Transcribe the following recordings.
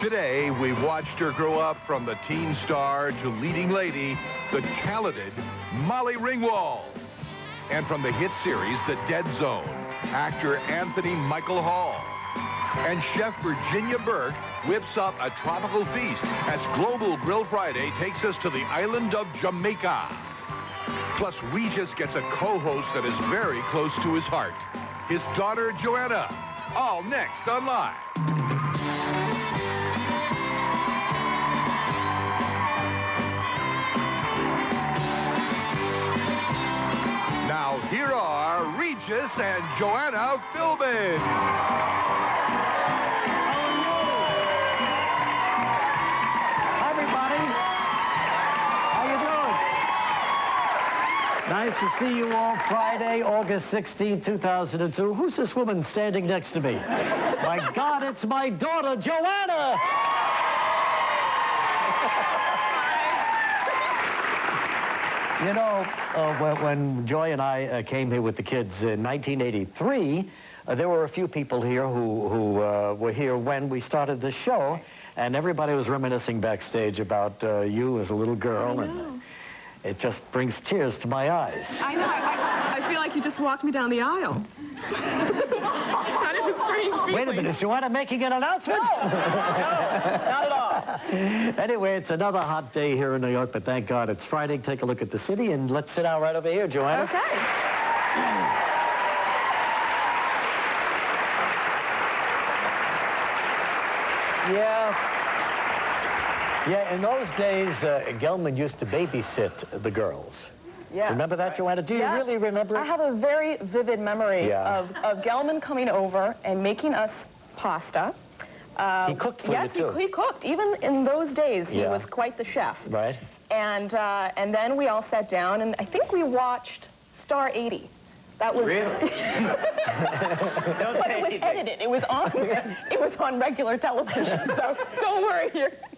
Today, we've watched her grow up from the teen star to leading lady, the talented Molly Ringwald. And from the hit series, The Dead Zone, actor Anthony Michael Hall. And Chef Virginia Burke whips up a tropical feast as Global Grill Friday takes us to the island of Jamaica. Plus, Regis gets a co-host that is very close to his heart, his daughter, Joanna. All next on Live. Now, here are Regis and Joanna Philbin. Hi, everybody. How you doing? Nice to see you all. Friday, August 16, 2002. Who's this woman standing next to me? My God, it's my daughter, Joanna! You know, when Joy and I came here with the kids in 1983, there were a few people here who were here when we started this show, and everybody was reminiscing backstage about you as a little girl, and it just brings tears to my eyes. I know. I feel like you just walked me down the aisle. Kind of a strange feeling. Wait a minute, is Joanna making an announcement? No, not at all. Anyway, it's another hot day here in New York, but thank God it's Friday. Take a look at the city, and let's sit down right over here, Joanna. Okay. Yeah, in those days, Gelman used to babysit the girls. Yeah. Remember that, Joanna? Do you really remember it? I have a very vivid memory of Gelman coming over and making us pasta. He cooked for you, too. Yes, he cooked. Even in those days, he was quite the chef. Right. And then we all sat down, and I think we watched Star 80. That was really. But it was edited. It was on regular television. So don't worry,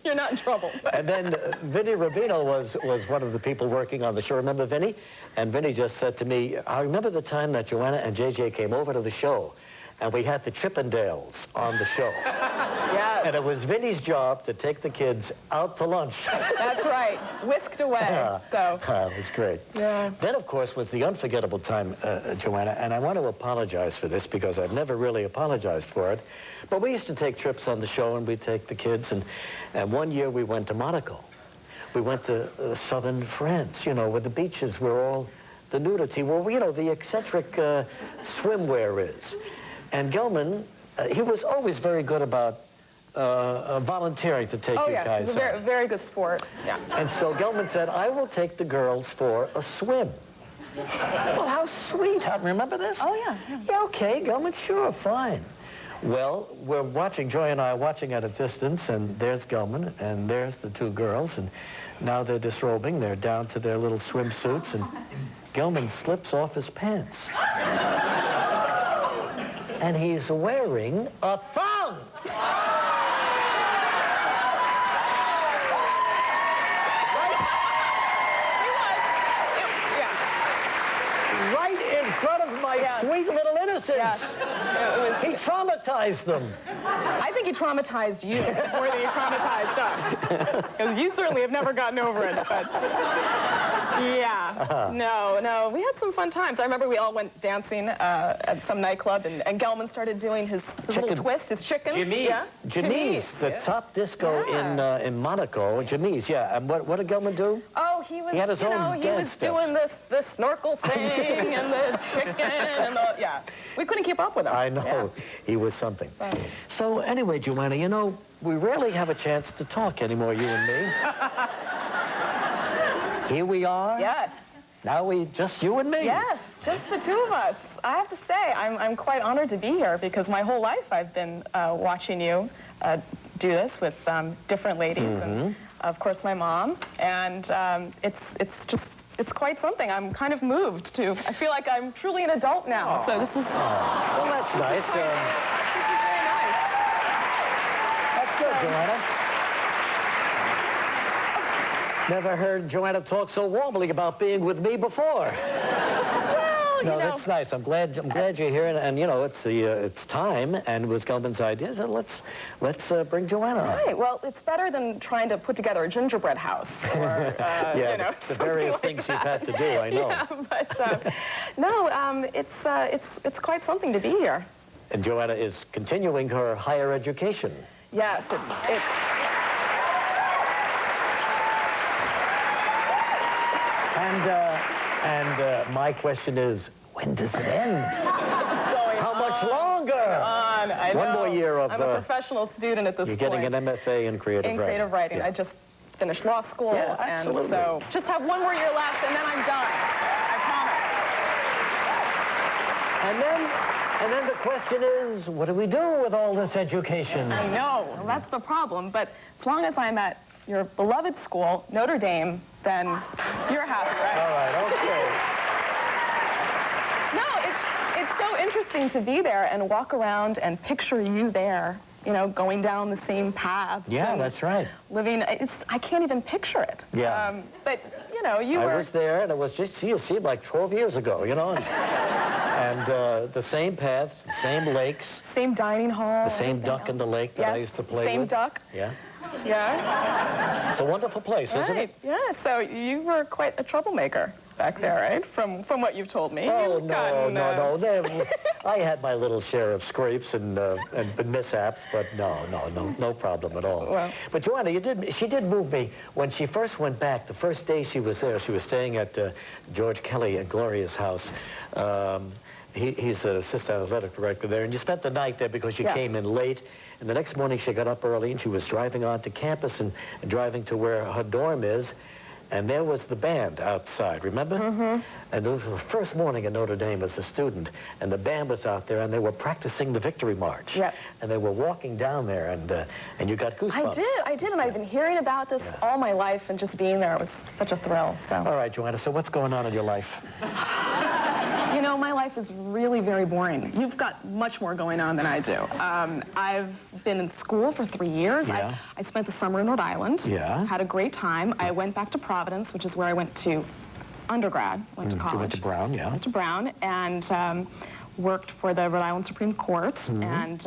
you're not in trouble. And then Vinny Rubino was one of the people working on the show. Remember Vinny? And Vinny just said to me, I remember the time that Joanna and JJ came over to the show, and we had the Chippendales on the show. Yes. And it was Vinny's job to take the kids out to lunch. That's right. Whisked away. It was great. Yeah. Then, of course, was the unforgettable time, Joanna, and I want to apologize for this because I've never really apologized for it. But we used to take trips on the show, and we'd take the kids, and one year we went to Monaco. We went to southern France, you know, where the beaches were all the nudity, where, you know, the eccentric swimwear is. And Gelman, he was always very good about volunteering to take you guys he's a very good sport. Yeah. And so Gelman said, I will take the girls for a swim. Well, how sweet. Remember this? Oh, yeah. Yeah, okay, Gelman, sure, fine. Well, we're watching, Joy and I are watching at a distance, and there's Gelman, and there's the two girls, and now they're disrobing. They're down to their little swimsuits, and Gelman slips off his pants. And he's wearing a thong. Right in front of my sweet little innocents. Yes. He traumatized them. I think he traumatized you more than he traumatized us. Because you certainly have never gotten over it. But yeah. No. We had some fun times. I remember we all went dancing at some nightclub, and Gelman started doing his little twist, his chicken. Jimmy. Yeah. Jimmy's, the top disco in Monaco. Jimmy's, yeah. And what did Gelman do? Oh, he had his own dance was doing this snorkel thing and the chicken and the, We couldn't keep up with him. I know. Yeah. He was something. Right. So anyway, Joanna, you know, we rarely have a chance to talk anymore, you and me. Here we are. Yes. Now just you and me. Yes, just the two of us. I have to say, I'm quite honored to be here because my whole life I've been watching you do this with different ladies. And, of course, my mom. And it's quite something. I'm kind of moved to. I feel like I'm truly an adult now. So this is. Well, that's nice. This is very nice. That's good, Joanna. Never heard Joanna talk so warmly about being with me before. Well, Well, no, you know, that's nice. I'm glad you're here, and you know, it's time, and it was Gelman's idea, so let's bring Joanna on. Right. Well, it's better than trying to put together a gingerbread house or yeah, you know, the various like things that. you've had to do. I know. Yeah, but no, it's quite something to be here. And Joanna is continuing her higher education. Yes, it's And my question is, when does it end? How much longer? I know. One more year of... I'm a professional student at this point. You're getting an MFA in creative writing. In creative writing. Yeah. I just finished law school. Yeah, absolutely. And so just have one more year left, and then I'm done. I promise. And then the question is, what do we do with all this education? I know. Well, that's the problem. But as long as I'm at your beloved school, Notre Dame, then you're happy, right? All right, okay. No, it's so interesting to be there and walk around and picture you there, you know, going down the same path. Yeah, that's right. Living, I can't even picture it. Yeah. But, you know, I was there, and it was just, you see, like 12 years ago, you know? And the same paths, the same lakes. Same dining hall. The same duck in the lake that I used to play same with. Same duck. Yeah. Yeah. It's a wonderful place, isn't it? Yeah, so you were quite a troublemaker back there, right? From what you've told me. Oh, You've no. I had my little share of scrapes and mishaps, but no problem at all. Well, but Joanna, she did move me. When she first went back, the first day she was there, she was staying at George Kelly and Gloria's house. He's an assistant athletic director there, and you spent the night there because you came in late. And the next morning she got up early and she was driving onto campus and driving to where her dorm is. And there was the band outside, remember? Mm-hmm. And it was the first morning at Notre Dame as a student. And the band was out there and they were practicing the Victory March. Yep. And they were walking down there and you got goosebumps. I did. And I've been hearing about this all my life, and just being there was such a thrill. So. All right, Joanna, so what's going on in your life? You know, my life is really very boring. You've got much more going on than I do. I've been in school for 3 years. Yeah. I spent the summer in Rhode Island. Yeah. Had a great time. I went back to Providence, which is where I went to undergrad, went to college. You went to Brown, yeah. Went to Brown and worked for the Rhode Island Supreme Court. Mm-hmm.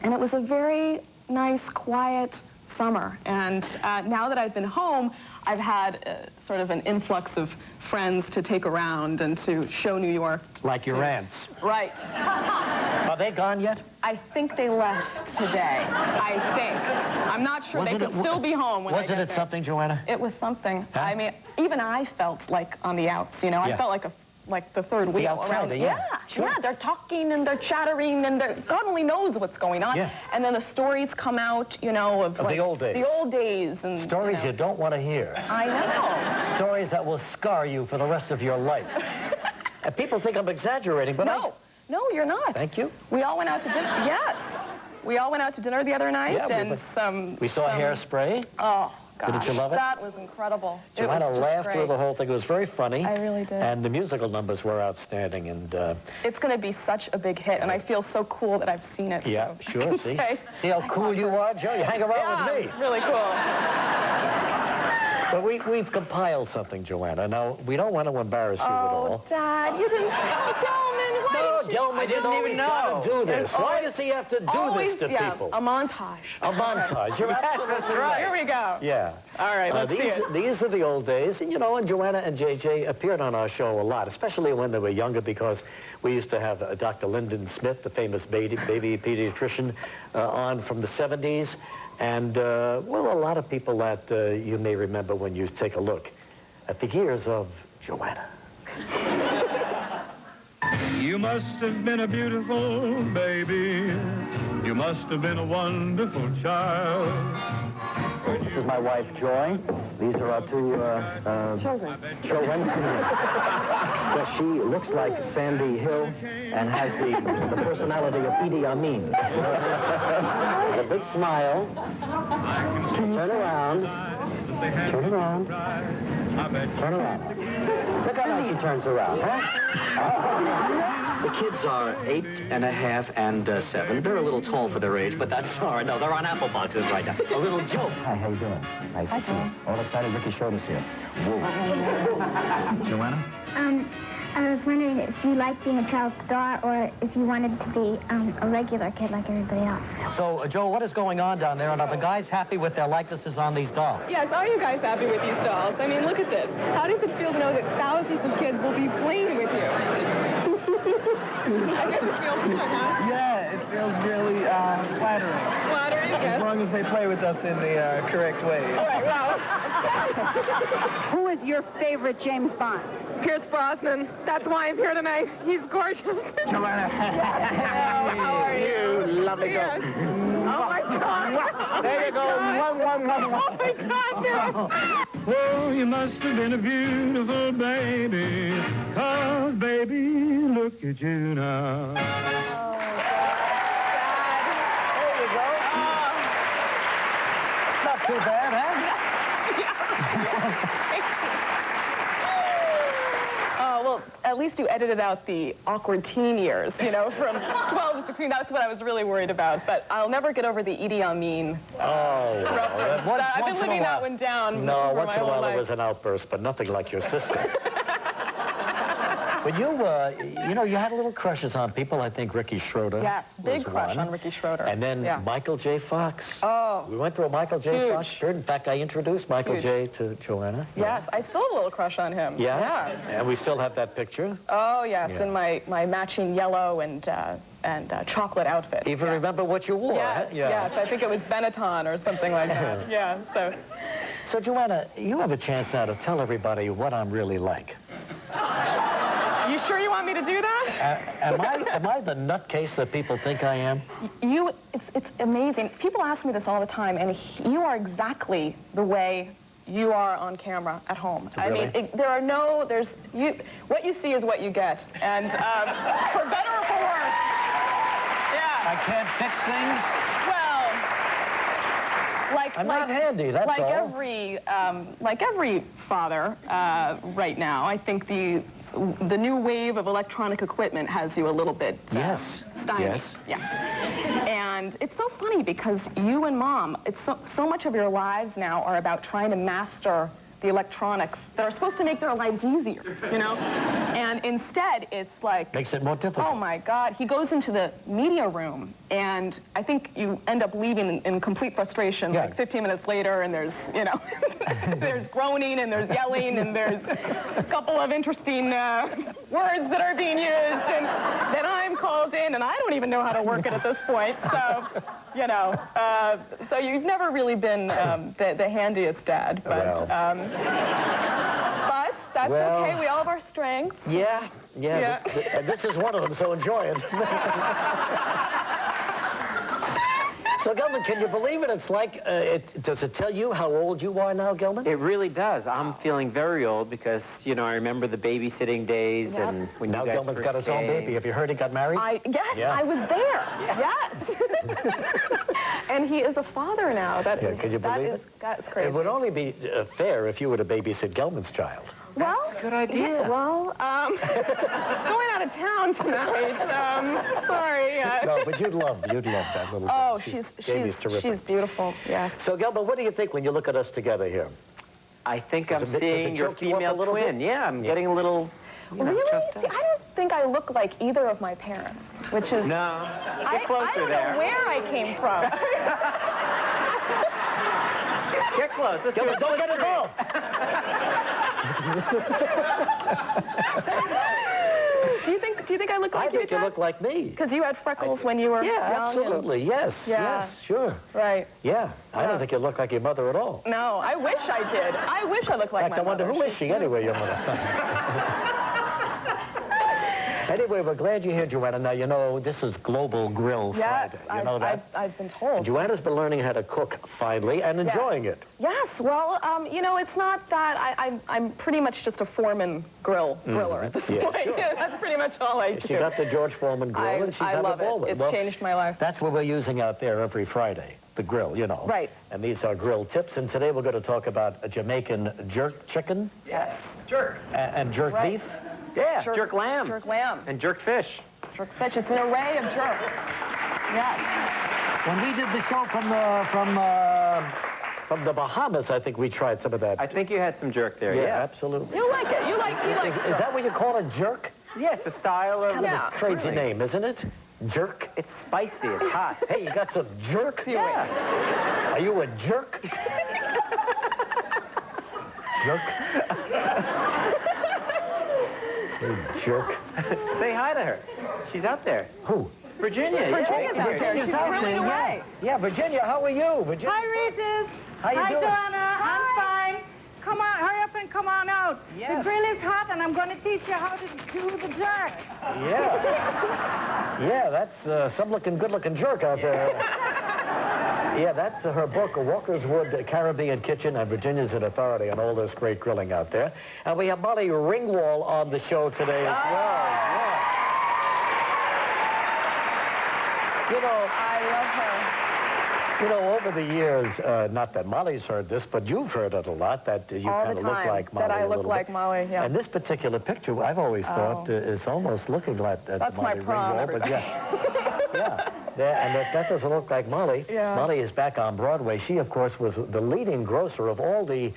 And it was a very nice, quiet summer. And now that I've been home, I've had sort of an influx of friends to take around and to show New York. Like your aunts. Right. Are they gone yet? I think they left today. I think. I'm not sure. They could still be home when I get there. Wasn't it something, Joanna? It was something. Huh? I mean, even I felt like on the outs, you know. I felt like the third wheel around. Yeah, sure. Yeah, they're talking and they're chattering and God only knows what's going on. Yeah. And then the stories come out, you know, of like, the old days. The old days. And stories you don't want to hear. I know. Stories that will scar you for the rest of your life. And people think I'm exaggerating, but No, you're not. Thank you. We all went out to dinner. Yes. We all went out to dinner the other night. Yeah, and we saw Hairspray. Oh, gosh. Didn't you love it? That was incredible. Joanna laughed through the whole thing. It was very funny. I really did. And the musical numbers were outstanding. And it's going to be such a big hit, and I feel so cool that I've seen it. Yeah, so. sure. See? Okay. See how cool you are, Joe? You hang around with me. Really cool. But we've compiled something, Joanna. Now, we don't want to embarrass you at all. Oh, Dad, you didn't tell Gelman. Gelman didn't even know to do this. Why does he have to do this to people? A montage. A montage. You're absolutely right. Here we go. Yeah. All right, let's see it. These are the old days. And, you know, and Joanna and JJ appeared on our show a lot, especially when they were younger, because we used to have Dr. Lyndon Smith, the famous baby pediatrician, on from the 70s. And, well, a lot of people that you may remember when you take a look at the years of Joanna. You must have been a beautiful baby. You must have been a wonderful child. This is my wife, Joy. These are our two children. Well, she looks like Sandy Hill and has the personality of Edie Amin. A big smile. Turn around. Turn around. Turn around. Look how nice she turns around, huh? The kids are 8 and a half and 7. They're a little tall for their age, but that's all right. No, they're on apple boxes right now. A little joke. Hi, how you doing? Nice to see you. All excited Ricky showed us here. Whoa. Joanna? I was wondering if you liked being a child star or if you wanted to be a regular kid like everybody else. So, Joe, what is going on down there? And are the guys happy with their likenesses on these dolls? Yes, are you guys happy with these dolls? I mean, look at this. How does it feel to know that thousands of kids will be playing with you? I guess it feels good, huh? Yeah, it feels really flattering. Flattering, yes. As long as they play with us in the correct way. All right, well. Who is your favorite James Bond? Pierce Brosnan. That's why I'm here tonight. He's gorgeous. Joanna. Hello, how are you? Lovely girl. Yes. Oh, my God. There you go. Oh, my God, no. Oh, you must have been a beautiful baby, 'cause baby, look at you now. There you go. Not too bad, huh? Well, at least you edited out the awkward teen years, you know, from 12 to 16. That's what I was really worried about. But I'll never get over the Idi Amin. Oh, well, I've been living that one down. No, for once my in a whole while life. it was an outburst, but nothing like your sister. But you know, you had a little crushes on people. I think Ricky Schroeder. Yes, big was crush one. on Ricky Schroeder. And then yeah. Michael J. Fox. Oh. We went through a Michael J. Huge. Fox shirt. In fact, I introduced Michael Huge. J. to Joanna. Yes, I still have a little crush on him. Yeah? Yeah. And we still have that picture. Oh, yes, Yeah. in my matching yellow and chocolate outfit. Even remember what you wore, Yes, huh? yes, I think it was Benetton or something like that. Yeah, so. So, Joanna, you have a chance now to tell everybody what I'm really like. You sure you want me to do that? Am I the nutcase that people think I am? It's amazing. People ask me this all the time, and you are exactly the way you are on camera at home. Really? I mean, what you see is what you get, and for better or for worse. Yeah. I can't fix things? Well, I'm not handy, that's like all. Like every father right now, I think the new wave of electronic equipment has you a little bit Yes. stymied. Yes. Yeah. And it's so funny because you and Mom, it's so much of your lives now are about trying to master the electronics that are supposed to make their lives easier, you know? And instead, it's like... Makes it more difficult. Oh, my God. He goes into the media room, and I think you end up leaving in complete frustration, Yeah. like 15 minutes later, and there's, you know, there's groaning, and there's yelling, and there's a couple of interesting words that are being used, and then I'm called in, and I don't even know how to work it at this point, so... You know, so you've never really been the handiest dad, but that's okay. We all have our strengths. Yeah. And this is one of them, so enjoy it. So, Gilman, can you believe it? It's like, does it tell you how old you are now, Gilman? It really does. I'm feeling very old because, you know, I remember the babysitting days Yep. and when Now you guys Gilman's first got his own came. baby. Have you heard he got married? Yes, Yeah. I was there. Yes. And he is a father now. That Yeah, is, can you believe that's crazy. It would only be fair if you were to babysit Gilman's child. Well, Good idea. Yeah, well, going out of town tonight. Sorry. No, but you'd love that little girl. Oh, Jamie's terrific. she's beautiful. Yeah. So, Gilman, what do you think when you look at us together here? I think Does I'm it seeing your choke you up a female little twin. bit? Yeah, I'm getting a little, you know, Really? choked See, up. I don't think I look like either of my parents, which is... No, get closer I don't there. know where I came from. Get close. Let's Gilman, do don't get involved. Do you think I look like I think you look like me. Because you had freckles when you were Yeah, young. absolutely. Yes. Yeah. Yes, sure. Right. Yeah. I don't think you look like your mother at all. No, I wish I did. I wish I looked like In fact, my I wonder, mother. who is she anyway, your mother? Anyway, we're glad you're here, Joanna. Now, you know, this is Global Grill Yes, Friday. You know that? I've been told. Joanna's been learning how to cook finally and enjoying it. Yes, well, you know, it's not that. I'm pretty much just a Foreman griller at this Yeah, point. sure. That's pretty much all I do. She got the George Foreman grill, and she's I having love all it. with It's Well, changed my life. That's what we're using out there every Friday, the grill, you know. Right. And these are grill tips, and today we're going to talk about a Jamaican jerk chicken. Yes. Jerk. And jerk Right. beef. Yeah, jerk lamb. Jerk lamb. And jerk fish. Jerk fish. It's an array of jerk. Yes. When we did the show from From the Bahamas, I think we tried some of that. I think you had some jerk there, yeah. Absolutely. You like it. You like Is that what you call a jerk? Yes, the style of... Yeah. Crazy name, isn't it? Jerk. It's spicy, it's hot. Hey, you got some jerk? Yeah. Are you a jerk? Jerk? You jerk. Say hi to her. She's out there. Who? Virginia. Virginia's out there. She's thrilling away. Yeah, Virginia, how are you? Virginia? Hi, Regis. How you Hi, doing? Joanna. I'm fine. Come on, hurry up and come on out. Yes. The grill is hot, and I'm going to teach you how to do the jerk. Yeah. Yeah, that's some good-looking jerk out there. Yeah, that's her book, A Walker's Wood Caribbean Kitchen, and Virginia's an authority on all this great grilling out there. And we have Molly Ringwald on the show today as well. Yeah. You know, I love her. You know, over the years, not that Molly's heard this, but you've heard it a lot, that you All kind the of look time. like Molly. That I look like Molly, yeah. And this particular picture, I've always thought, is almost looking like That's Molly my prom, Ringwald, but yeah. Yeah, and that doesn't look like Molly. Yeah. Molly is back on Broadway. She, of course, was the leading grosser of all the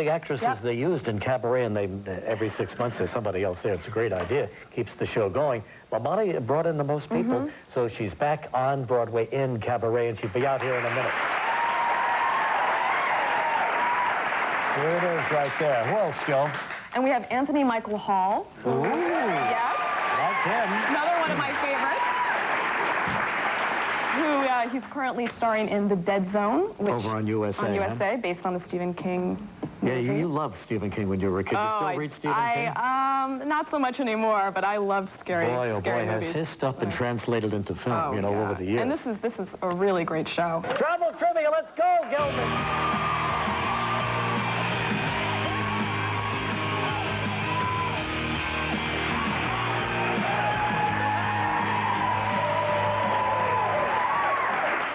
actresses they used in cabaret, and they every 6 months there's somebody else there. It's a great idea. Keeps the show going. But Molly brought in the most people, so she's back on Broadway in cabaret, and she'll be out here in a minute. Here it is right there. Who else, Joe? And we have Anthony Michael Hall. Ooh. Yes. Like him. Another one of my favorites. Who he's currently starring in The Dead Zone, which Over on USA. on huh? USA, based on the Stephen King. Yeah, you loved Stephen King when you were a kid. You still read Stephen King? Not so much anymore, but I love scary Boy, oh boy, has movies. his stuff been translated into film, over the years. And this is a really great show. Travel trivia, let's go, Gilman.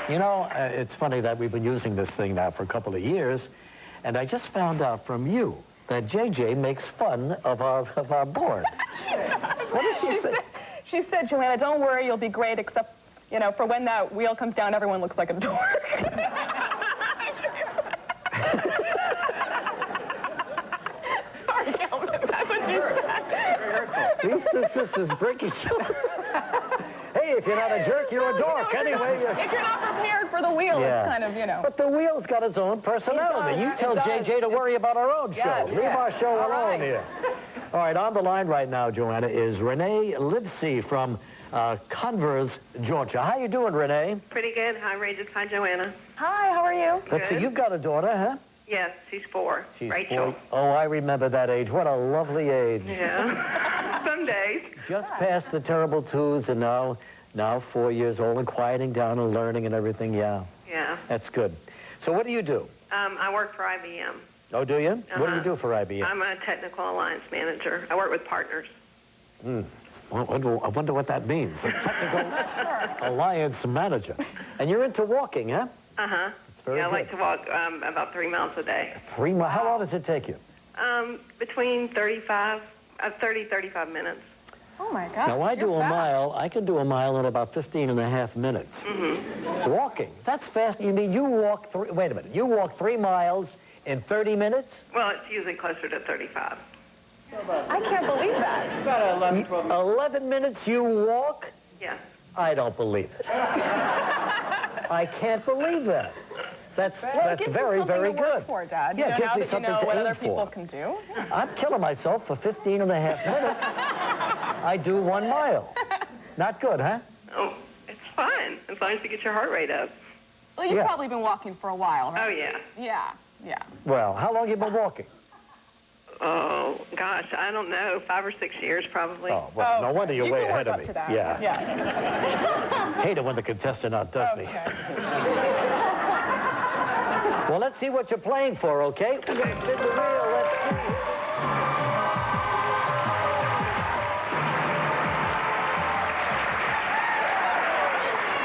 You know, it's funny that we've been using this thing now for a couple of years, and I just found out from you that JJ makes fun of our board. What did she say? She said, Joanna, don't worry, you'll be great, except, for when that wheel comes down, everyone looks like a dork. Sorry, Calvin, that's what you said. These two sisters breaking Hey, if you're not a jerk, you're a dork. Anyway, if you're not prepared for the wheel, it's kind of, But the wheel's got its own personality. You tell JJ to worry about our own show. Leave our show alone here. All right, on the line right now, Joanna, is Renee Livesey from Converse, Georgia. How you doing, Renee? Pretty good. Hi, Regis. Hi, Joanna. Hi, how are you? Let's see, you've got a daughter, huh? Yes, she's 4. She's Rachel. 4. Oh, I remember that age. What a lovely age. Yeah. Some days. Just past the terrible 2s, and now 4 years old and quieting down and learning and everything. Yeah. Yeah. That's good. So what do you do? I work for IBM. Oh, do you? What do you do for IBM? I'm a technical alliance manager. I work with partners. Well, I wonder what that means. A technical alliance manager. And you're into walking, huh? Uh-huh. Very I good. like to walk about 3 miles a day. 3 miles? How long does it take you? Between 35 minutes. Oh, my gosh. Now, I do a mile. I can do a mile in about 15 and a half minutes. Walking. That's fast. You mean you walk wait a minute. You walk 3 miles in 30 minutes? Well, it's usually closer to 35. I can't believe that. About 11, 12 minutes. 11 minutes you walk? Yes. I don't believe it. I can't believe that. That's very, very good. For, Dad. Yeah, now gives that me you know something to what aim other for. people can do. I'm killing myself for 15 and a half minutes. I do 1 mile. Not good, huh? Oh, it's fine, as long as you get your heart rate up. Well, you've probably been walking for a while, right? Oh, yeah. Yeah. Well, how long have you been walking? Oh, gosh, I don't know, 5 or 6 years probably. Oh, well, no wonder you're way ahead of me. Yeah. Hate it when the contestant outdoes me. Well, let's see what you're playing for, okay? We're going to spin the wheel. Let's see.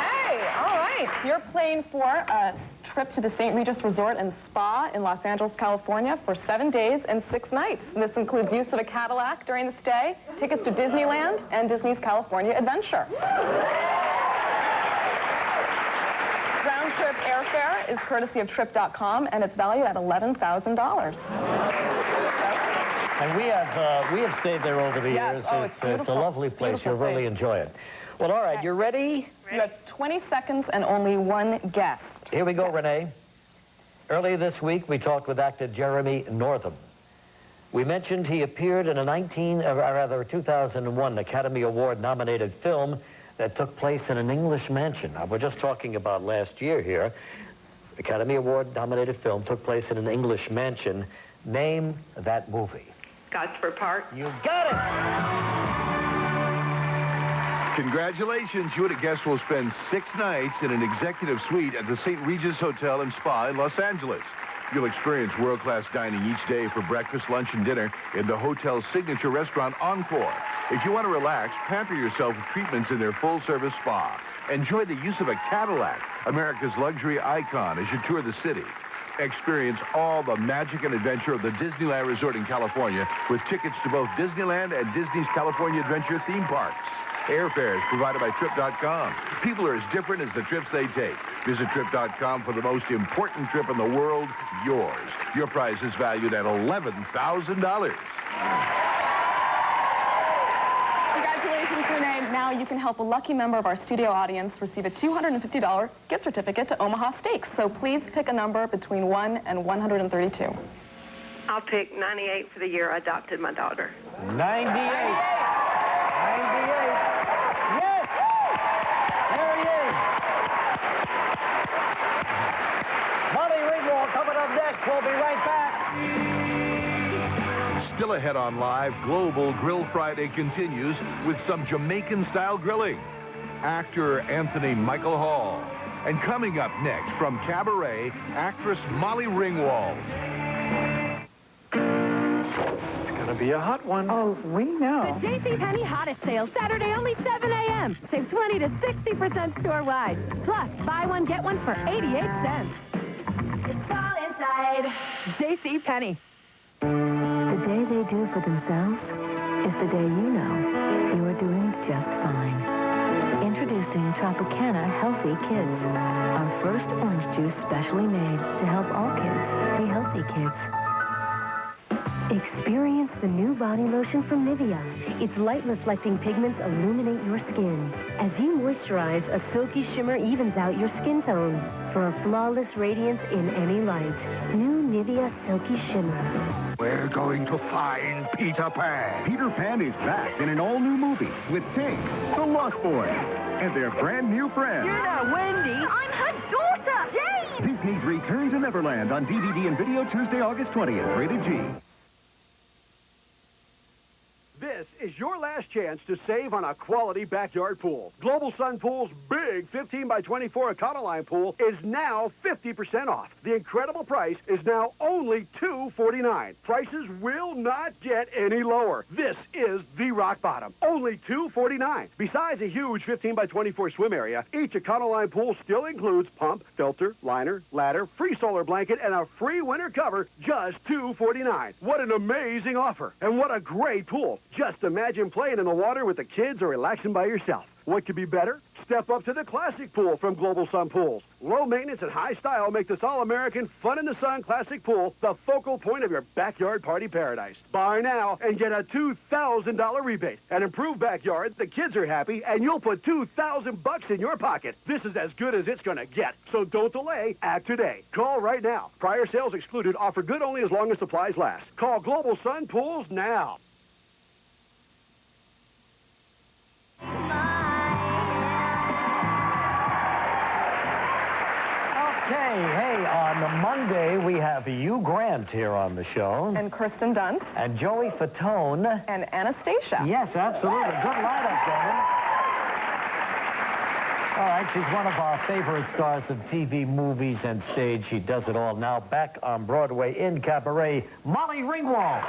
Hey, all right. You're playing for a trip to the St. Regis Resort and Spa in Los Angeles, California for 7 days and 6 nights. And this includes use of a Cadillac during the stay, tickets to Disneyland, and Disney's California Adventure. Round-trip airfare airfare is courtesy of Trip.com, and it's valued at $11,000. And we have stayed there over the years. It's a lovely place. You'll really enjoy it. Well, all right, you ready? You have 20 seconds and only one guess. Here we go, Renee. Earlier this week, we talked with actor Jeremy Northam. We mentioned he appeared in a 2001 Academy Award-nominated film that took place in an English mansion. Now, we're just talking about last year here. Academy Award-nominated film took place in an English mansion. Name that movie. Gosford Park. You got it! Congratulations, you and a guest will spend 6 nights in an executive suite at the St. Regis Hotel and Spa in Los Angeles. You'll experience world-class dining each day for breakfast, lunch, and dinner in the hotel's signature restaurant, Encore. If you want to relax, pamper yourself with treatments in their full-service spa. Enjoy the use of a Cadillac, America's luxury icon, as you tour the city. Experience all the magic and adventure of the Disneyland Resort in California with tickets to both Disneyland and Disney's California Adventure theme parks. Airfare is provided by Trip.com. People are as different as the trips they take. Visit Trip.com for the most important trip in the world, yours. Your prize is valued at $11,000. Congratulations, Renee. Now you can help a lucky member of our studio audience receive a $250 gift certificate to Omaha Steaks. So please pick a number between 1 and 132. I'll pick 98 for the year I adopted my daughter. 98. 98. Yes! There he is. Molly Ringwald coming up next. We'll be right back. Still ahead on Live, Global Grill Friday continues with some Jamaican-style grilling. Actor Anthony Michael Hall. And coming up next from Cabaret, actress Molly Ringwald. It's going to be a hot one. Oh, we know. The JCPenney Hottest Sale, Saturday only 7 a.m. Save 20 to 60% store-wide. Plus, buy one, get one for 88 cents. It's all inside JCPenney. The day they do for themselves is the day you know you are doing just fine. Introducing Tropicana Healthy Kids, our first orange juice specially made to help all kids be healthy kids. Experience the new body lotion from Nivea. Its light-reflecting pigments illuminate your skin. As you moisturize, a silky shimmer evens out your skin tone for a flawless radiance in any light. New Nivea Silky Shimmer. We're going to find Peter Pan. Peter Pan is back in an all-new movie with Tink, the Lost Boys, and their brand new friend. You're not Wendy. I'm her daughter, Jane. Disney's Return to Neverland on DVD and video Tuesday, August 20th. Rated G. This is your last chance to save on a quality backyard pool. Global Sun Pool's big 15 by 24 Econoline pool is now 50% off. The incredible price is now only $249. Prices will not get any lower. This is the rock bottom. Only $249. Besides a huge 15 by 24 swim area, each Econoline pool still includes pump, filter, liner, ladder, free solar blanket, and a free winter cover, just $249. What an amazing offer. And what a great pool. Just imagine playing in the water with the kids or relaxing by yourself. What could be better? Step up to the classic pool from Global Sun Pools. Low maintenance and high style make this all-American fun in the sun classic pool the focal point of your backyard party paradise. Buy now and get a $2,000 rebate. An improved backyard, the kids are happy, and you'll put $2,000 in your pocket. This is as good as it's gonna get. So don't delay. Act today. Call right now. Prior sales excluded. Offer good only as long as supplies last. Call Global Sun Pools now. Okay, hey, on Monday we have Hugh Grant here on the show. And Kirsten Dunst. And Joey Fatone. And Anastasia. Yes, absolutely. Good lineup, gentlemen. All right, she's one of our favorite stars of TV, movies, and stage. She does it all. Now back on Broadway in Cabaret, Molly Ringwald.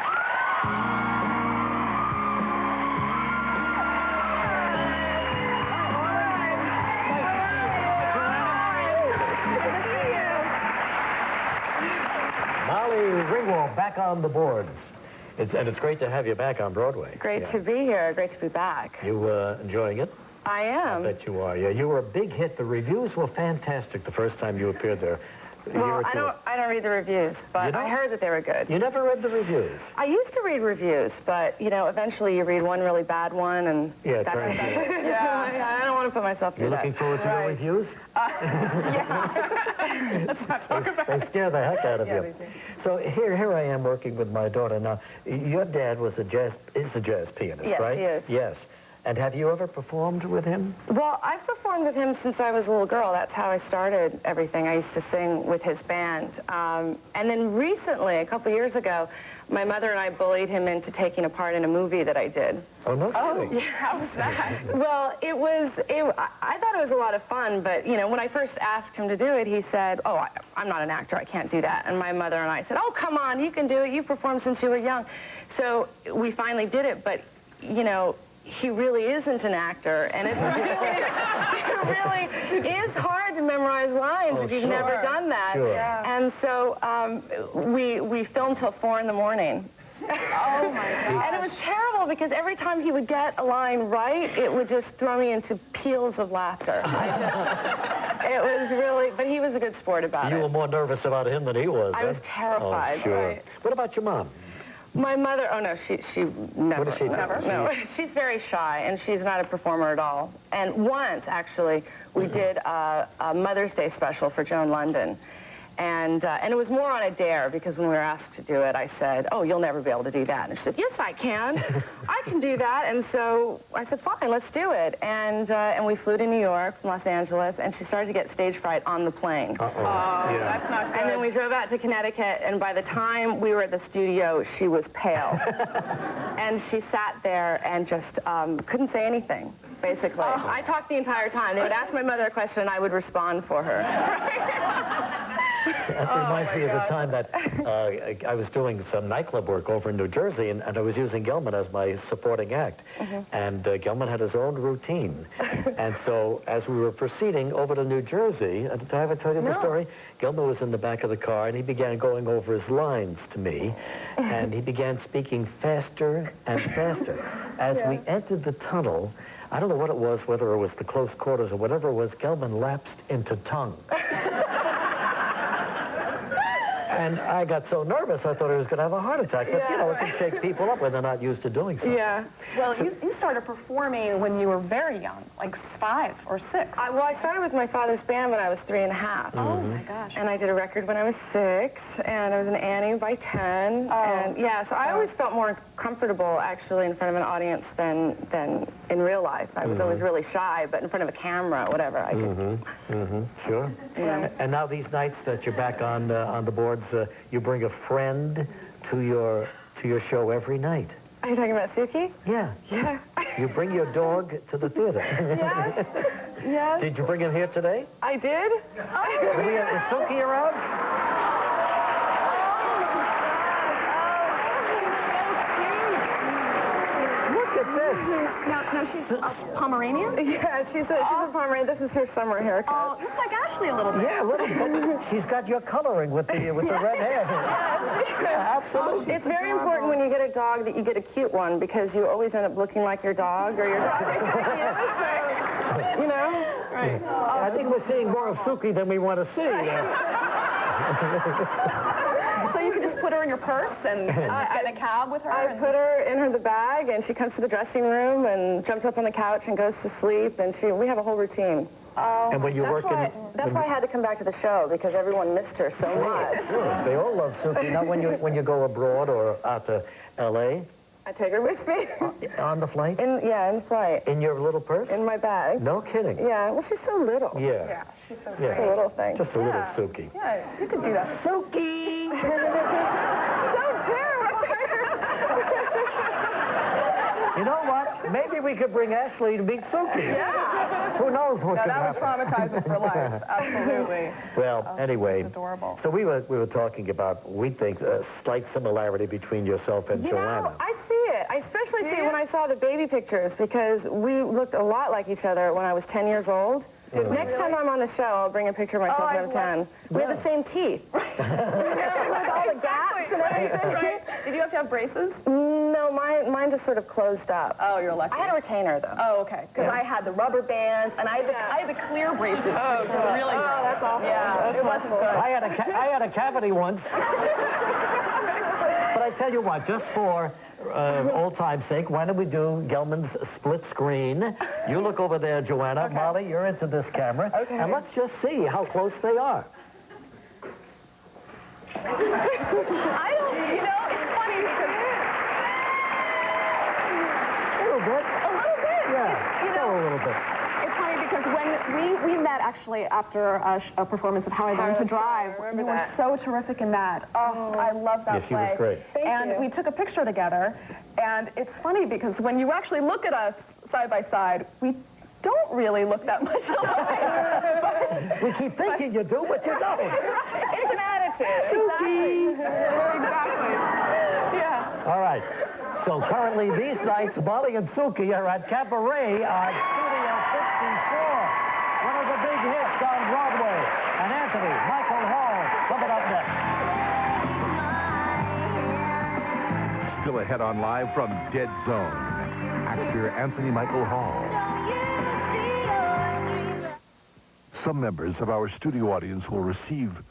Ringwald, back on the boards. And it's great to have you back on Broadway. Great to be here. Great to be back. You enjoying it? I am. I bet you are. Yeah, you were a big hit. The reviews were fantastic the first time you appeared there. Well, I don't read the reviews, but I heard that they were good. You never read the reviews? I used to read reviews, but, you know, eventually you read one really bad one, and that's I don't want to put myself through that. You're looking forward to the reviews? Yeah. Let's not talk about it. They scare the heck out of you. So here I am working with my daughter. Now, your dad is a jazz pianist, right? Yes, he is. Yes. And have you ever performed with him? Well, I've performed with him since I was a little girl. That's how I started everything. I used to sing with his band. And then recently, a couple years ago, my mother and I bullied him into taking a part in a movie that I did. Oh, no kidding. Yeah, how was that? Well, I thought it was a lot of fun, but, you know, when I first asked him to do it, he said, oh, I'm not an actor, I can't do that. And my mother and I said, oh, come on, you can do it. You performed since you were young. So we finally did it, but, you know, he really isn't an actor, and it really is hard to memorize lines if you've never done that. Sure. Yeah. And so we filmed till 4 in the morning. Oh, my God. And it was terrible because every time he would get a line right, it would just throw me into peals of laughter. It was really, but he was a good sport about it. You were more nervous about him than he was. I was terrified. Oh, sure. Right. What about your mom? My mother, oh no, she never. What does she do? Never, no. She's very shy, and she's not a performer at all. And once, actually, we did a Mother's Day special for Joan London. And it was more on a dare, because when we were asked to do it, I said, oh, you'll never be able to do that. And she said, yes, I can. I can do that. And so I said, fine, let's do it. And we flew to New York from Los Angeles, and she started to get stage fright on the plane. That's not good. And then we drove out to Connecticut, and by the time we were at the studio, she was pale. And she sat there and just couldn't say anything, basically. I talked the entire time. They would ask my mother a question, and I would respond for her. That reminds me of the time that I was doing some nightclub work over in New Jersey, and I was using Gelman as my supporting act. And Gelman had his own routine. And so as we were proceeding over to New Jersey, did I ever tell you the story? Gelman was in the back of the car, and he began going over his lines to me, and he began speaking faster and faster. As we entered the tunnel, I don't know what it was, whether it was the close quarters or whatever it was, Gelman lapsed into tongue. And I got so nervous, I thought I was going to have a heart attack. But, you know, it can shake people up when they're not used to doing something. Yeah. Well, so, you started performing when you were very young, like 5 or 6. Well, I started with my father's band when I was 3 and a half. Oh, my gosh. And I did a record when I was 6, and I was an Annie by 10. And, yeah, so I always felt more comfortable, actually, in front of an audience than in real life. I was always really shy, but in front of a camera, whatever, I could. Sure. Yeah. And now these nights that you're back on the boards, you bring a friend to your show every night. Are you talking about Suki? Yeah. Yeah. You bring your dog to the theater. Yes. Yes. Did you bring him here today? I did. Is Suki around? No, she's a Pomeranian? Yeah, she's a Pomeranian. This is her summer haircut. Oh, looks like Ashley a little bit. Yeah, a little bit. She's got your coloring with the red hair. Yeah, absolutely. It's very important when you get a dog that you get a cute one, because you always end up looking like your dog, or your dog looks like you. You know? Right. I think we're seeing more of Suki than we want to see. So you could just put her in your purse and get in a cab with her? I put her in the bag, and she comes to the dressing room and jumps up on the couch and goes to sleep, and we have a whole routine. And when you're working... That's why I had to come back to the show, because everyone missed her so much. Sure. They all love Suki. Now, when you go abroad or out to L.A.? I take her with me. On the flight? In the flight. In your little purse? In my bag. No kidding. Yeah, well, she's so little. Yeah. She's so sweet. A little thing. Just a little Suki. Yeah, you could do that. Suki! Don't dare! You know what? Maybe we could bring Ashley to meet Suki. Yeah. Who knows what could happen. That would traumatize her for life. Absolutely. Well, anyway. Adorable. So we were talking about, we think, a slight similarity between yourself and Joanna. I see it. I especially see it when I saw the baby pictures, because we looked a lot like each other when I was 10 years old. Next time I'm on the show, I'll bring a picture of myself when I'm 10. We have the same teeth. With all the gaps and everything. Right? Did you have to have braces? No, No, mine just sort of closed up. Oh, you're lucky. I had a retainer, though. Oh, okay. Because I had the rubber bands, and I had the clear braces. Oh, which were really gross. that's awful. Yeah, it wasn't good. I had a cavity once. But I tell you what, just for old time's sake, why don't we do Gelman's split screen? You look over there, Joanna. Okay. Molly, you're into this camera. Okay. And let's just see how close they are. I don't, it's funny because... A little bit. A little bit. Yeah, a little bit. It's funny because when we met actually after a performance of How I Learned to Drive, you were so terrific in that. Oh, I love that play. Yeah, she was great. And we took a picture together, and it's funny because when you actually look at us side by side, we don't really look that much alike. We keep thinking you do, but you don't. It's an attitude. Exactly. Yeah. All right. So currently these nights, Molly and Suki are at Cabaret on Studio 64. One of the big hits on Broadway. And Anthony Michael Hall coming up next. Still ahead on Live from Dead Zone, actor Anthony Michael Hall. Some members of our studio audience will receive...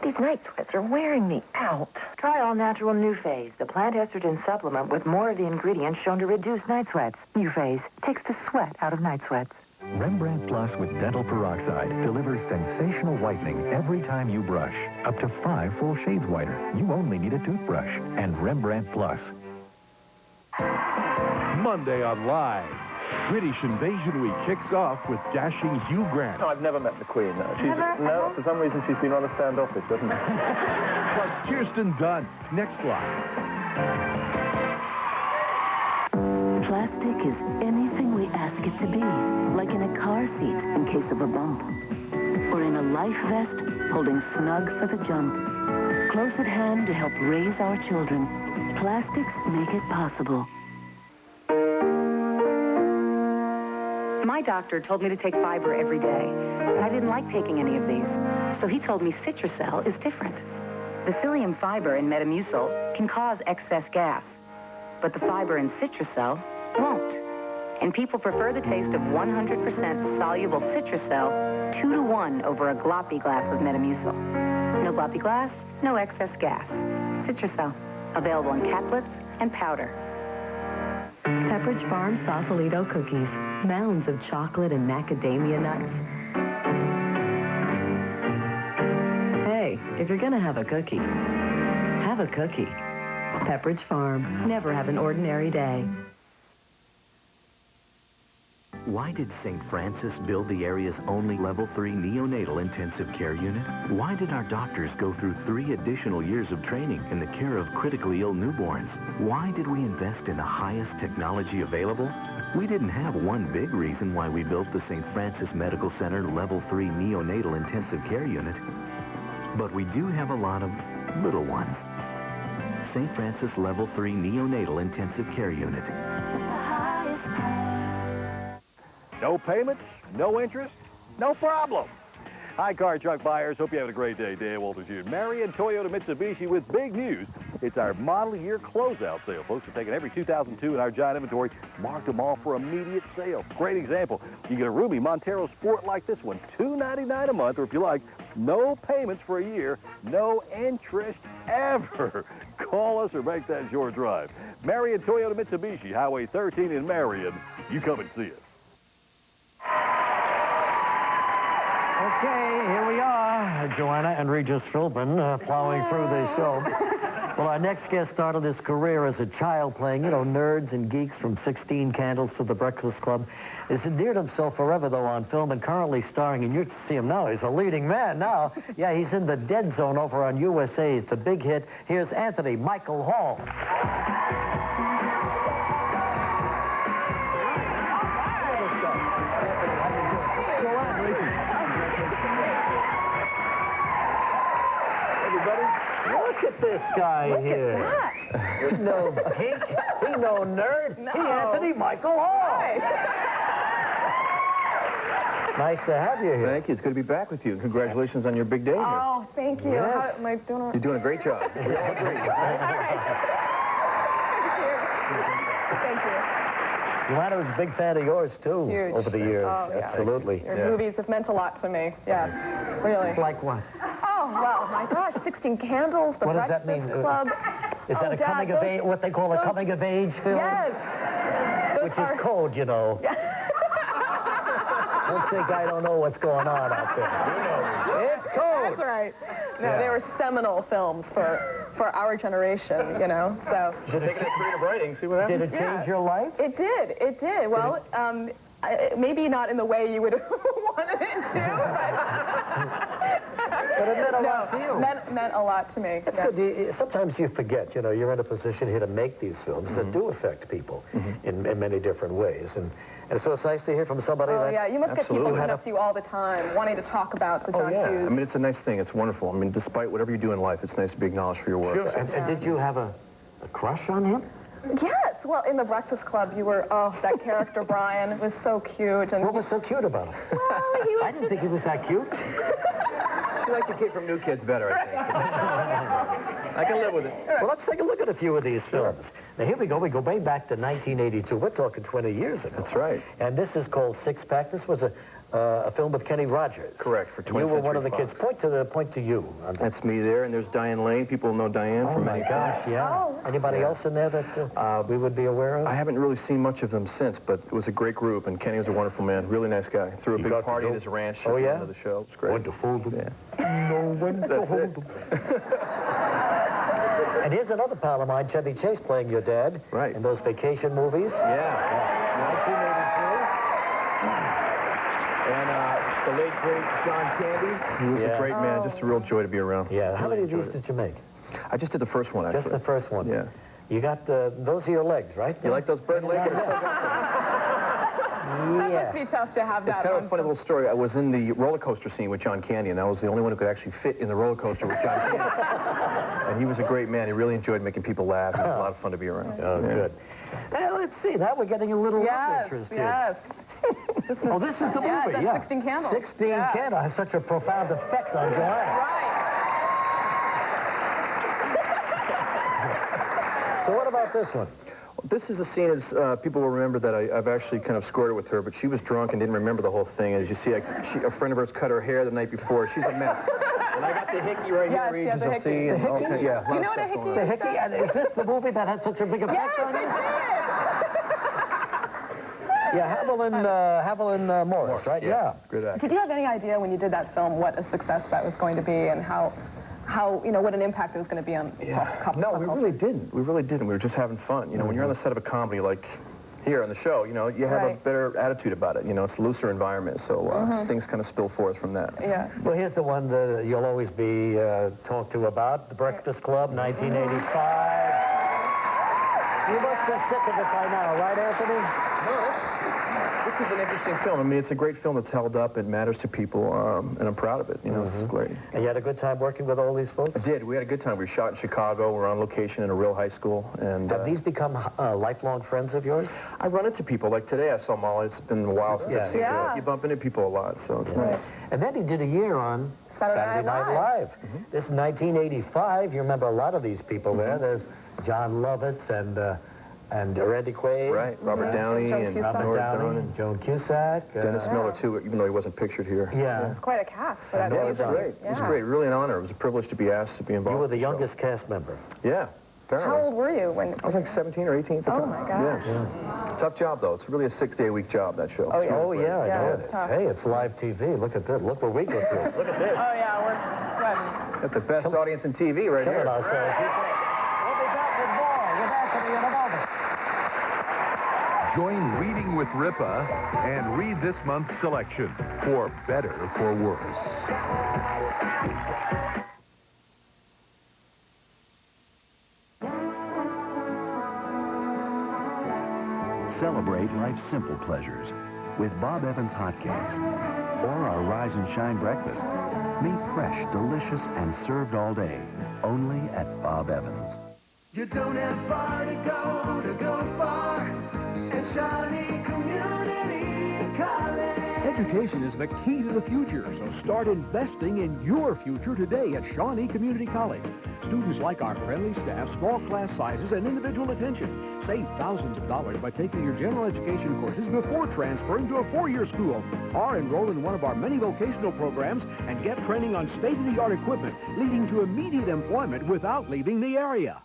These night sweats are wearing me out. Try All Natural New Phase, the plant estrogen supplement with more of the ingredients shown to reduce night sweats. New Phase takes the sweat out of night sweats. Rembrandt Plus with dental peroxide delivers sensational whitening every time you brush. Up to 5 full shades whiter. You only need a toothbrush. And Rembrandt Plus. Monday on Live. British Invasion Week kicks off with dashing Hugh Grant. No, I've never met the Queen. No, for some reason she's been rather standoffish, doesn't she? Plus Kirsten Dunst, next Live. Plastic is anything we ask it to be, like in a car seat in case of a bump, or in a life vest holding snug for the jump. Close at hand to help raise our children. Plastics make it possible. My doctor told me to take fiber every day, but I didn't like taking any of these. So he told me Citracel is different. The psyllium fiber in Metamucil can cause excess gas, but the fiber in Citracel won't. And people prefer the taste of 100% soluble Citracel 2-to-1 over a gloppy glass of Metamucil. No gloppy glass, no excess gas. Citracel, available in caplets and powder. Pepperidge Farm Sausalito cookies. Mounds of chocolate and macadamia nuts. Hey, if you're gonna have a cookie, have a cookie. Pepperidge Farm. Never have an ordinary day. Why did St. Francis build the area's only Level 3 neonatal intensive care unit? Why did our doctors go through 3 additional years of training in the care of critically ill newborns? Why did we invest in the highest technology available? We didn't have one big reason why we built the St. Francis Medical Center Level 3 neonatal intensive care unit. But we do have a lot of little ones. St. Francis Level 3 neonatal intensive care unit. No payments, no interest, no problem. Hi, car truck buyers. Hope you have a great day. Dan Walters here. Marion Toyota Mitsubishi with big news. It's our model year closeout sale. Folks are taking every 2002 in our giant inventory, mark them all for immediate sale. Great example. You get a Ruby Montero Sport like this one, $299 a month, or if you like, no payments for a year, no interest ever. Call us or make that your drive. Marion Toyota Mitsubishi, Highway 13 in Marion. You come and see us. Okay, here we are. Joanna and Regis Philbin plowing through the show. Well, our next guest started his career as a child playing, nerds and geeks from 16 Candles to The Breakfast Club. Has endeared himself forever, though, on film and currently starring, and you see him now, he's a leading man now. Yeah, he's in The Dead Zone over on USA. It's a big hit. Here's Anthony Michael Hall. Look at this guy here. Look at that. He no geek, he no nerd, no. He Anthony Michael Hall. Hi. Nice to have you here. Thank you. It's good to be back with you. Congratulations on your big day here. Oh, thank you. Yes. How am I doing? You're doing a great job. We all agree. All right. Thank you. Joanna was a big fan of yours, too, Huge. over the years. Oh, yeah. Absolutely. Your movies have meant a lot to me. Yes, really. Like what? Oh, well, my gosh, 16 Candles, The What does that Breakfast mean? Club. Is that a coming of age, what they call a coming of age film? Yes. Which is code, you know. Don't think I don't know what's going on out there. You know, it's code. That's right. No, they were seminal films for our generation, you know, so. Should take that creative writing, see what happens. Did it change your life? It did. It did. Well, maybe not in the way you would wanted it to, but it meant a lot to you. Meant a lot to me. That's good. Sometimes you forget, you know, you're in a position here to make these films that do affect people in many different ways. And so it's nice to hear from somebody Oh, that... yeah, you must get people coming up to you all the time, wanting to talk about the John Hughes. I mean, it's a nice thing. It's wonderful. I mean, despite whatever you do in life, it's nice to be acknowledged for your work. Sure. And did you have a crush on him? Yes. Well, in The Breakfast Club, you were, that character, Brian, was so cute. And what was so cute about him? Well, he was I didn't think he was that cute. You like the kid from New Kids better, I think. I can live with it. Well, let's take a look at a few of these films. Now, here we go. We go way back to 1982. We're talking 20 years ago. That's right. And this is called Six Pack. This was a film with Kenny Rogers. Correct, for 20th You were one of the Century kids. Point to you. That's me there, and there's Diane Lane. People know Diane from many gosh, yeah. Anybody else in there that we would be aware of? I haven't really seen much of them since, but it was a great group, and Kenny was a wonderful man. Really nice guy. Threw a big party at his ranch at the end of the show. It was great. Wonderful. Yeah. No one to hold them. And here's another pal of mine, Chevy Chase, playing your dad. Right. In those vacation movies. Yeah. 1982. And the late, great John Candy. He was a great man. Just a real joy to be around. Yeah. How many of these did you make? I just did the first one, actually. Just the first one? Yeah. You got those are your legs, right? You like those bird legs? That must be tough to have that. It's kind of a funny little story. I was in the roller coaster scene with John Candy, and I was the only one who could actually fit in the roller coaster with John Candy. And he was a great man. He really enjoyed making people laugh. It was a lot of fun to be around. Oh, good. Let's see. Now we're getting a little love interest here. Yes. This is the movie. Yeah, 16 Candles. 16 Candles has such a profound effect on Joanna. Right. So what about this one? This is a scene, as people will remember, that I've actually kind of scored it with her, but she was drunk and didn't remember the whole thing. And as you see, a friend of hers cut her hair the night before. She's a mess. And I got the hickey right here, Regis, you'll see. The hickey? Okay, yeah. Do you know what a hickey is? The hickey? And is this the movie that had such a big effect on you? Yeah, Haviland Morris, right? Yeah. Good actor. Did you have any idea when you did that film what a success that was going to be and how what an impact it was going to be on couple? No, we really didn't. We really didn't. We were just having fun. You know, when you're on the set of a comedy like here on the show, you know, you have a better attitude about it. You know, it's a looser environment, so things kind of spill forth from that. Yeah. Well, here's the one that you'll always be talked to about, The Breakfast Club, 1985. You must be sick of it by now, right, Anthony? No, this is an interesting film. I mean, it's a great film that's held up. It matters to people, and I'm proud of it. You know, it's great. And you had a good time working with all these folks? I did. We had a good time. We shot in Chicago. We're on location in a real high school. And have these become lifelong friends of yours? I run into people. Like today, I saw Molly. It's been a while since I've seen her. You bump into people a lot, so it's nice. And then he did a year on Saturday Night Live. This is 1985. You remember a lot of these people there. There's John Lovitz and Randy Quaid. Right, Robert Downey and Robert Downey and Joan Cusack. Dennis Miller, too, even though he wasn't pictured here. Yeah. It's quite a cast for that It was great. It was great. Really an honor. It was a privilege to be asked to be involved. You were the youngest cast member. Yeah, apparently. How old were you when? I was like 17 or 18 at the time. Oh, my gosh. Yeah. Tough job, though. It's really a 6-day-a-week job, that show. Oh, yeah. I know. It's tough. Hey, it's live TV. Look at this. Look what we go through. Look at this. Oh, yeah, we're Got the best audience in TV right here. We'll be back with more with Anthony in a moment. Join Reading with Ripa and read this month's selection, For Better, For Worse. Celebrate life's simple pleasures with Bob Evans hotcakes or our Rise and Shine breakfast. Made fresh, delicious, and served all day, only at Bob Evans. You don't have far to go far at Shawnee Community College. Education is the key to the future, so start investing in your future today at Shawnee Community College. Students like our friendly staff, small class sizes, and individual attention. Save thousands of dollars by taking your general education courses before transferring to a four-year school, or enroll in one of our many vocational programs and get training on state-of-the-art equipment, leading to immediate employment without leaving the area.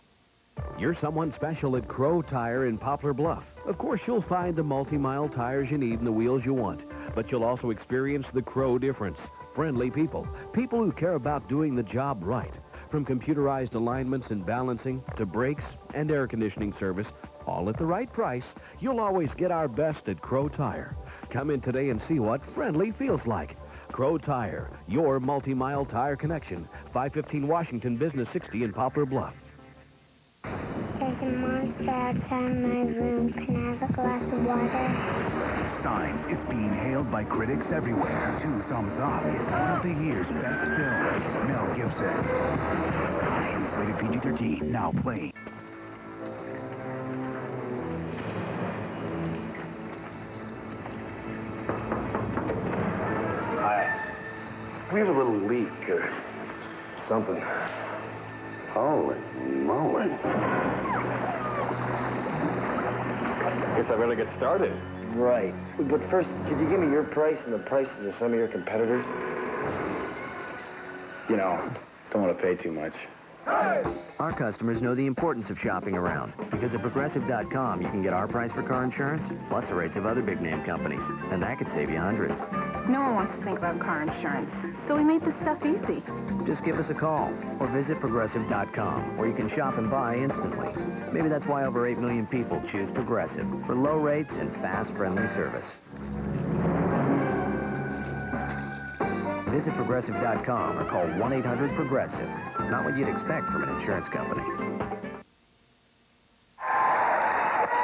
You're someone special at Crow Tire in Poplar Bluff. Of course, you'll find the multi-mile tires you need and the wheels you want, but you'll also experience the Crow difference. Friendly people, people who care about doing the job right. From computerized alignments and balancing to brakes and air conditioning service, all at the right price, you'll always get our best at Crow Tire. Come in today and see what friendly feels like. Crow Tire, your multi-mile tire connection. 515 Washington, Business 60 in Poplar Bluff. There's a monster outside my room. Can I have a glass of water? Signs is being hailed by critics everywhere. 2 thumbs up. It's one of the year's best films. Mel Gibson. It's rated PG-13. Now playing. We have a little leak or something. Holy moly. Guess I better get started. Right. But first, could you give me your price and the prices of some of your competitors? You know, don't want to pay too much. Our customers know the importance of shopping around, because at Progressive.com you can get our price for car insurance, plus the rates of other big-name companies, and that could save you hundreds. No one wants to think about car insurance, so we made this stuff easy. Just give us a call, or visit Progressive.com, where you can shop and buy instantly. Maybe that's why over 8 million people choose Progressive, for low rates and fast, friendly service. Visit Progressive.com or call 1-800-PROGRESSIVE. Not what you'd expect from an insurance company.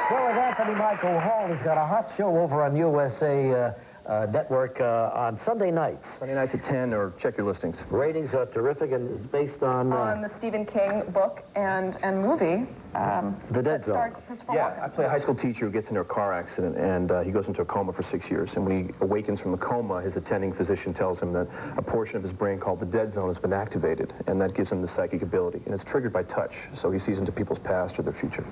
Well, with Anthony Michael Hall, he's got a hot show over on USA Network on Sunday nights. Sunday nights at 10, or check your listings. Ratings are terrific, and it's based on the Stephen King book and movie. The Dead Zone. Yeah, I play a high school teacher who gets into a car accident, and he goes into a coma for 6 years. And when he awakens from the coma, his attending physician tells him that a portion of his brain called the Dead Zone has been activated, and that gives him the psychic ability. And it's triggered by touch, so he sees into people's past or their future.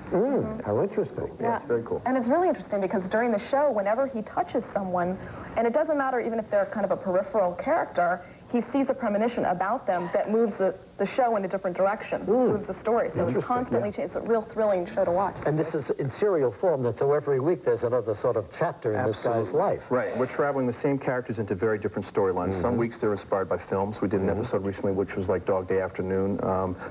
How interesting. Yeah, it's very cool. And it's really interesting because during the show, whenever he touches someone, and it doesn't matter even if they're kind of a peripheral character, he sees a premonition about them that moves the show in a different direction, moves the story. So it's constantly changing. It's a real thrilling show to watch. And this is in serial form, so every week there's another sort of chapter in this guy's life. Right. We're traveling the same characters into very different storylines. Some weeks they're inspired by films. We did an episode recently which was like Dog Day Afternoon.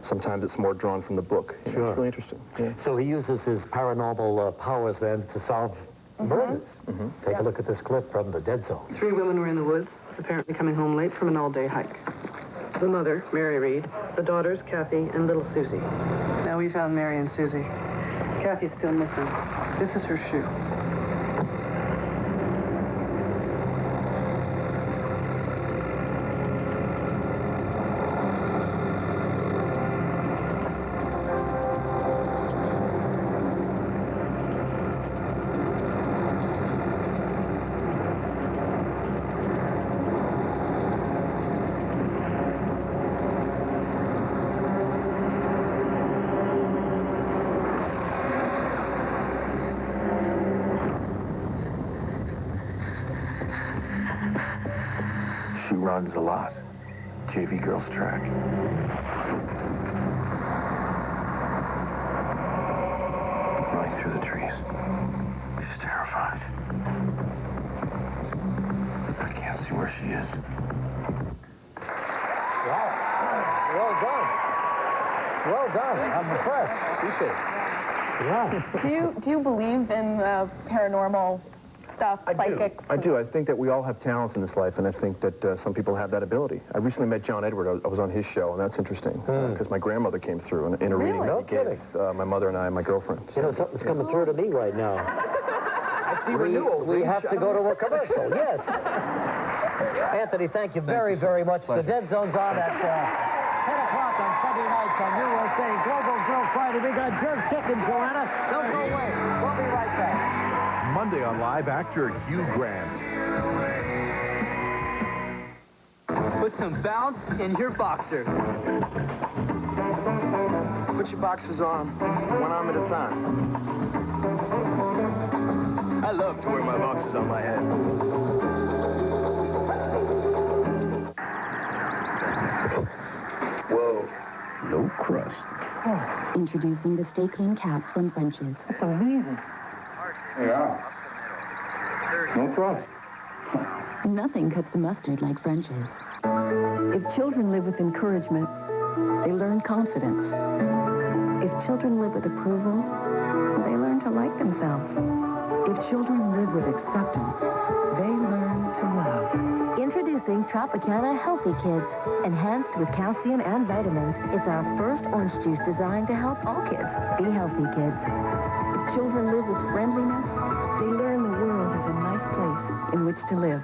Sometimes it's more drawn from the book. You know, it's really interesting. Yeah. So he uses his paranormal powers then to solve murders. Take a look at this clip from The Dead Zone. 3 women were in the woods, apparently coming home late from an all-day hike. The mother, Mary Reed, the daughters, Kathy and little Susie. Now we found Mary and Susie. Kathy's still missing. This is her shoe. She runs a lot. JV girls track. Running through the trees. She's terrified. I can't see where she is. Wow. Well done. Well done. I'm impressed. Appreciate it. Yeah. Do you believe in paranormal stuff, psychics? I do. I think that we all have talents in this life, and I think that some people have that ability. I recently met John Edward. I was on his show, and that's interesting, because my grandmother came through in a reading that he gave my mother and I and my girlfriend. You know, something's coming through to me right now. I see renewal. We have to go to a commercial, yes. Anthony, thank you very, very much. The Dead Zone's on at 10 o'clock on Sunday nights on USA Global Grill Friday. We got jerk chicken, Joanna. Don't go away. We'll be right back. Monday on Live, actor Hugh Grant. some bounce in your boxers. Put your boxers on, one arm at a time. I love to wear my boxers on my head. Whoa. No crust. Introducing the Stay Clean cap from French's. That's amazing. Yeah. No crust. Nothing cuts the mustard like French's. If children live with encouragement, they learn confidence. If children live with approval, they learn to like themselves. If children live with acceptance, they learn to love. Introducing Tropicana Healthy Kids. Enhanced with calcium and vitamins, it's our first orange juice designed to help all kids be healthy kids. If children live with friendliness, they learn the world is a nice place in which to live.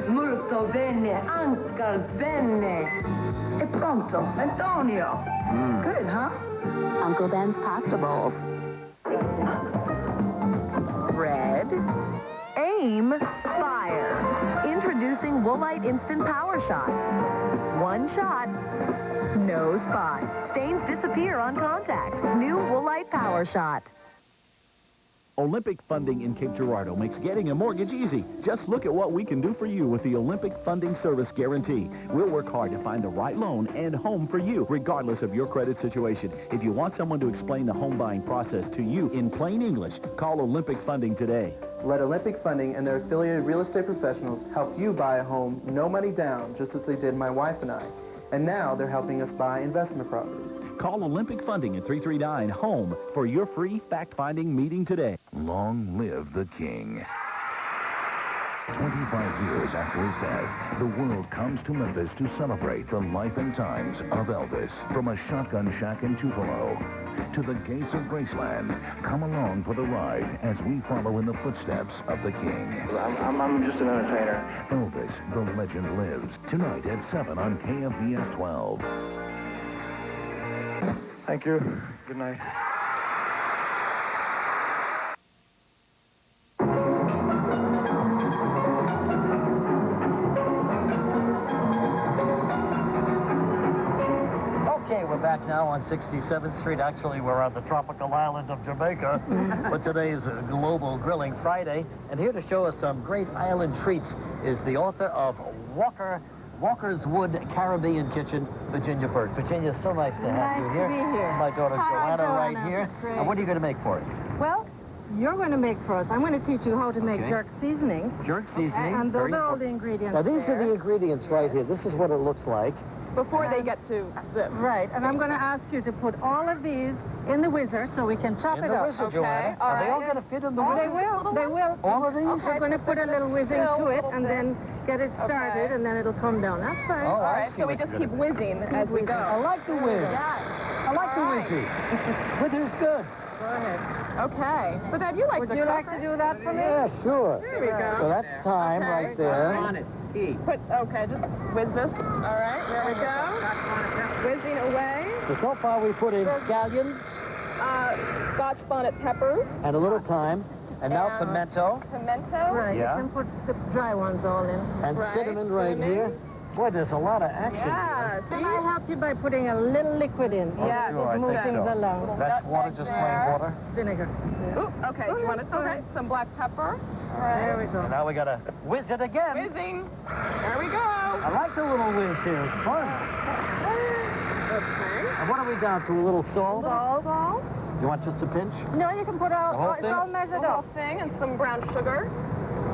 Molto bene, Uncle Benne. È pronto, Antonio. Good, huh? Uncle Ben's pasta bowls. Red, aim, fire. Introducing Woolite Instant Power Shot. One shot, no spot. Stains disappear on contact. New Woolite Power Shot. Olympic Funding in Cape Girardeau makes getting a mortgage easy. Just look at what we can do for you with the Olympic Funding Service Guarantee. We'll work hard to find the right loan and home for you, regardless of your credit situation. If you want someone to explain the home buying process to you in plain English, call Olympic Funding today. Let Olympic Funding and their affiliated real estate professionals help you buy a home, no money down, just as they did my wife and I. And now they're helping us buy investment properties. Call Olympic Funding at 339-HOME for your free fact-finding meeting today. Long live the king. 25 years after his death, the world comes to Memphis to celebrate the life and times of Elvis. From a shotgun shack in Tupelo to the gates of Graceland, come along for the ride as we follow in the footsteps of the king. I'm just an entertainer. Elvis, the legend lives. Tonight at 7 on KFBS 12. Thank you. Good night. Okay, we're back now on 67th Street. Actually, we're on the tropical island of Jamaica. But today is a Global Grilling Friday. And here to show us some great island treats is the author of Walker's Wood Caribbean Kitchen, Virginia Burke. Virginia, so nice to have you here. Nice to be here. This is my daughter, Hi, Joanna, right Joanna. here. Great. And what are you going to make for us? Well, you're going to make for us. I'm going to teach you how to make Okay. jerk seasoning. Jerk seasoning. And those Very are all important. the ingredients Now, these there. are the ingredients right here. This is what it looks like. Before they get to the... Right, and I'm going to ask you to put all of these in the whizzer so we can chop In it the up. whizzer, Joanna. Are they all going to fit in the whizzer? They will, they will. All of these? We're going to put a little whizzing to it and then get it started and then it'll come down. That's fine. Oh, All right, so we just keep whizzing as we go. I like the whiz. I like the whizzy. Whizzer's good. Go ahead. Okay. But Dad, you like Would the you like to do that for me? Yeah, sure. There we go. So that's time right there. Okay, just whiz this. All right, there we go. Whizzing away. So far we put in scallions. Scotch bonnet peppers. And a little thyme. And now pimento. Pimento. Right, Yeah. you can put the dry ones all in. And cinnamon right here. Boy, there's a lot of action. Yeah, can I help you by putting a little liquid in? Oh, Yeah, sure, I just move think things so. along. That's water, just plain water. Vinegar. Ooh, okay, do you want to, okay, some black pepper. All right. There we go. And now we gotta whiz it again. Whizzing. There we go. I like the little whiz here. It's fun. Okay. And what are we down to? A little salt? Salt. You want just a pinch? No, you can put all, The whole it's thing? all measured The whole up. thing and some brown sugar.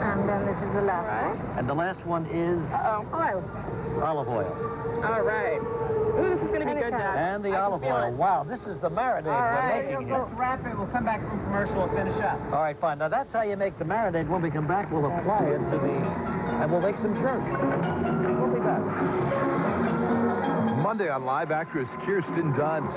And then this is the last one. And the last one is Oil. olive oil. All right. Ooh, this is going to be good, Dad. And the olive oil. Wow, this is the marinade we're making here. Wrap it. We'll come back from commercial and finish up. All right, fine. Now, that's how you make the marinade. When we come back, we'll apply it to the... And we'll make some jerk. We'll be back. Monday on Live, actress Kirsten Dunst.